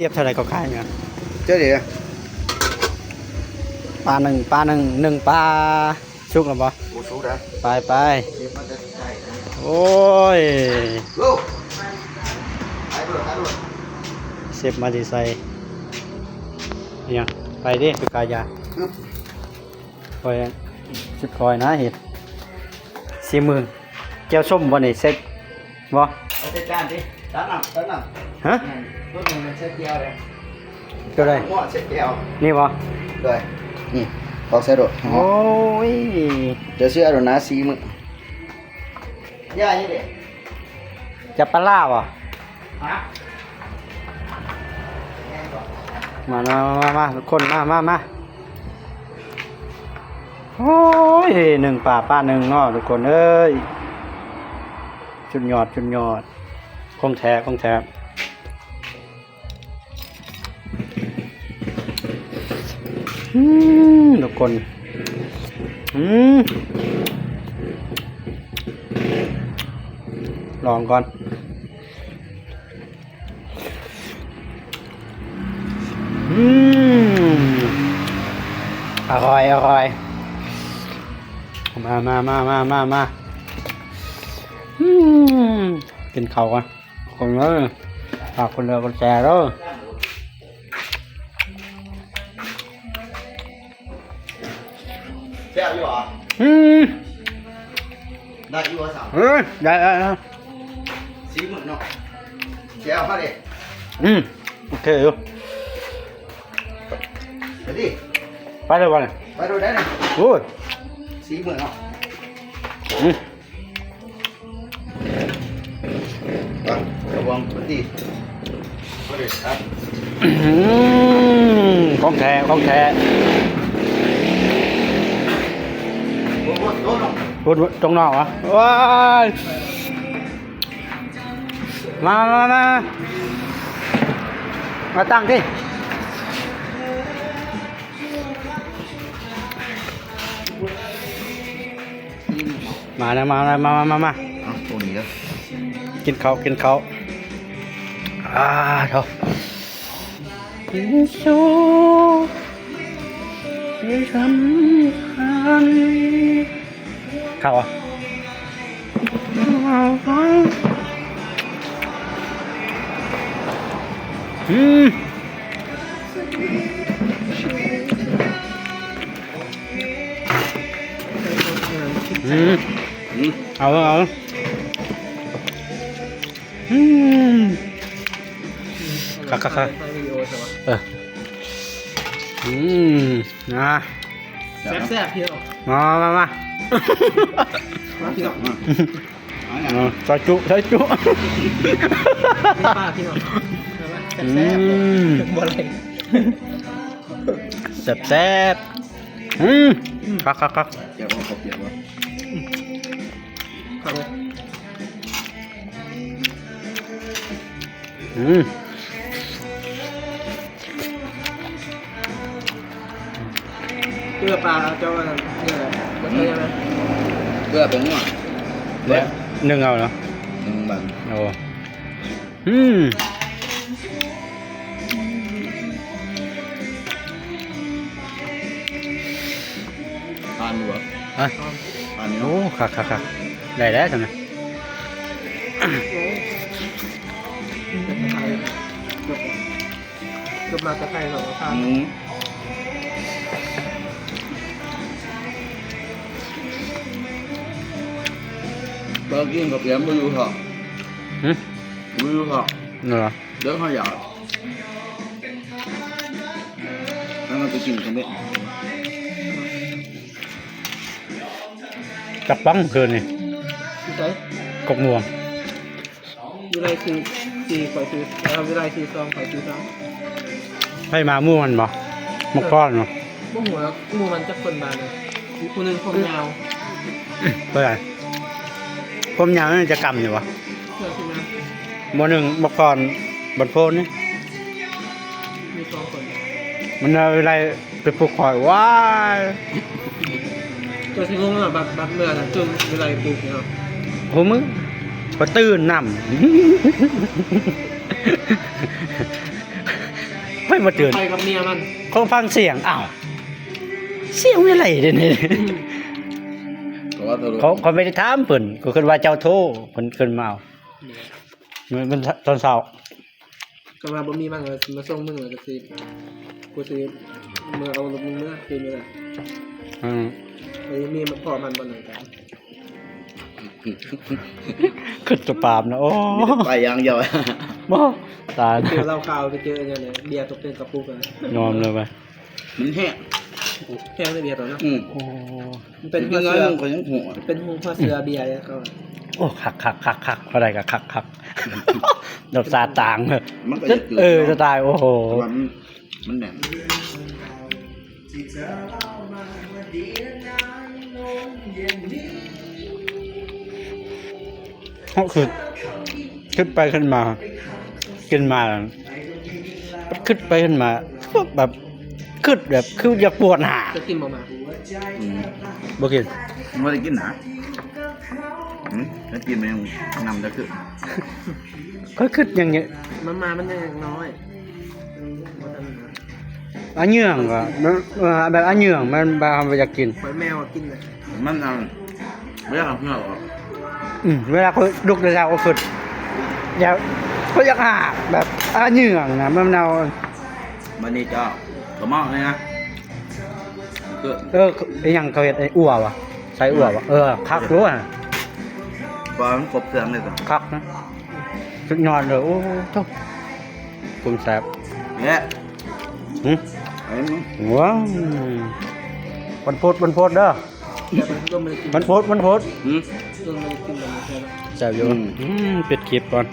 เทียบเท่าไรก็ขายเนี่ย เจ๊ดิปลาหนึ่งปลาชุกหรือเปล่า โอ้สูงนะ ไป เก็บมาจะใช่นะ โอ้ย ลูกไปด้วยไปด้วย เซฟมาดีไซน์เนี่ยไปดิไปกายา อึ๊บ คอยสิบคอยนะเห็ด40,000แก้วส้มวันนี้เซ็กบ่ ไปจัดการดิตั้งหนัก ฮะ ตัวหนึ่งมันเช็ดเดียวเลย ตัวใด หัวเช็ดเดียว นี่บ่ เลยนี่ออกเสร็จ โอ้ย เดี๋ยวเสื้อโดนน้าซีมึงย่านี่เด็ก จะปลาล่าบ่ ฮะ มาทุกคนมาโอ้ยหนึ่งป่าป้าหนึ่งเนาะทุกคนเอ้ยชุดยอดของแท้ทุกคนลองก่อนอร่อยมากินข้าวกันคนเอ้ยฝากคนเรือคนแชร์เด้อ แซ่บอยู่เหรอได้อยู่เหรอสาว ได้ ซีมึงเนาะแซ่บมาดิ โอเคอยู่ ไปดิ ไปเลยวันนี้ ไปดูได้เลย โอ้ย ซีมึงเนาะระวังไปดิไปดิครับ ของแท้ โอ้โหโดนเนาะ พูดตรงนอกวะว้ายมาตั้งที่มาแล้วมา เอาตัวนี้แล้ว กินเขาเถอะสู้ที่สำคัญเข้าอ่ะเอาค่ะนะ แซ่บพี่เนาะ มาพี่เนาะใส่จุ ป้าพี่เนาะแซ่บบ่อะไร แซ่บค่ะ เดี๋ยวว่าเขาเปลี่ยนว่าครับเกลือปลาเจ้าอะไรเกลืออะไรเกลือเป็นว่า แล้วนึ่งเอาเนาะ บาง โอ้ทานอยู่เหรอทานนี่ โอ้ เนาะ ค่ะได้แล้วใช่ไหม กบมาตะไคร้หรอทานเบอร์กิ้งกับเปียมไม่รู้เหรอไม่รู้เหรอ เหรอ เดี๋ยวเขาอยากแล้วมันไปกินกันไหม จับปังคืนนี่ ใช่ กบม่วง วิไลคือสี่ข่อยคือแล้ววิไลคือซองข่อยคือซอง ให้มาม่วนบ่มะก้อนบ่ พวกหัวงูมันจะคนบานเลยมีคนหนึ่งผมยาว เพื่ออะไรผมยาวนี่จะกำอยู่บ่ เพื่อขึ้นมา บ่หนึ่งมะก้อนบนโพนนี่ มีสองคน มันเอาอะไรไปปลูกคอยว้าย ตัวที่งงอ่ะบัดเมื่อนะจนวิไลปลูกเนี่ย โหมึงพอตื่นนำ มาตื่น ไปกับเมียมัน เขาฟังเสียงอ้าวเสียงอะไรเด้นี่ ก็ว่าตัว เขาไม่ได้ถามเพิ่นก็คิดว่าเจ้าโทรเพิ่นขึ้นมาเอามันตอนเช้า ก็มาบ่มีมันเลยมาส่งมึงเลยก็สิกูสิเมื่อเอารถมึงเมื่อคืนนี้แหละ อืม ไอ้มีมันพ่อมันบ่ไหนกัน ขึ้นตัวปามนะโอ้ ไปอย่างเดียว บ่ตาย เจอเหล้าขาวไปเจอเนี่ยเลยเบียร์ตกเป็นกระปุกเลย ยอมเลยไป มันแห้ง แพงเลยเบียร์ตัวนั้น โอ้ มันเป็น เป็ หั น ว น้อย เสือ มันก็ยังหัว เป็นหัวเสือเบียร์เนี่ยเขา โอ้คักอะไรก็คักดอกซาต่างเลย มันก็จะเกิด จะตายโอ้โห มันแหน่ง ก็คือขึ้นไปขึ้นมาขึ้นมาขึ้นไปขึ้นมาแบบขึ้นแบบคืออยากปวดหา จะกินบ่มา บ่กิน ไม่ได้กินนะถ้ากินมันยังนำจะขึ้น ก็ขึ้นอย่างเงี้ย มันมามันยังน้อย อันเหยื่องก็แบบอันเหยื่องมันบางอยากกิน หอยแมวกินเลย มันเอาไม่อยากทำเพื่อหรอก เวลาเขาลุกเช้าก็ขึ้นอยากเขาอยากหาแบบอันเหยื่องนะมันเอา มันนี่เจ้าตัวมากเลยนะคือ ไอ้หยังเขาเห็ดไอ้อั่ววะใส่อั่ววะคักรู้อ่ะ ปลามันกบเสืองเลยสิ คักนะสุดยอดเลยโอ้ทุกคุณแซ่บ เนี่ย หืม ไอ้มึง ว้าววันพุธเด้อ แต่มันก็ไม่ได้กิน วันพุธ อืม ต้นไม่ได้กินเลยใช่ไหม แซ่บอยู่ปิดคลิปก่อน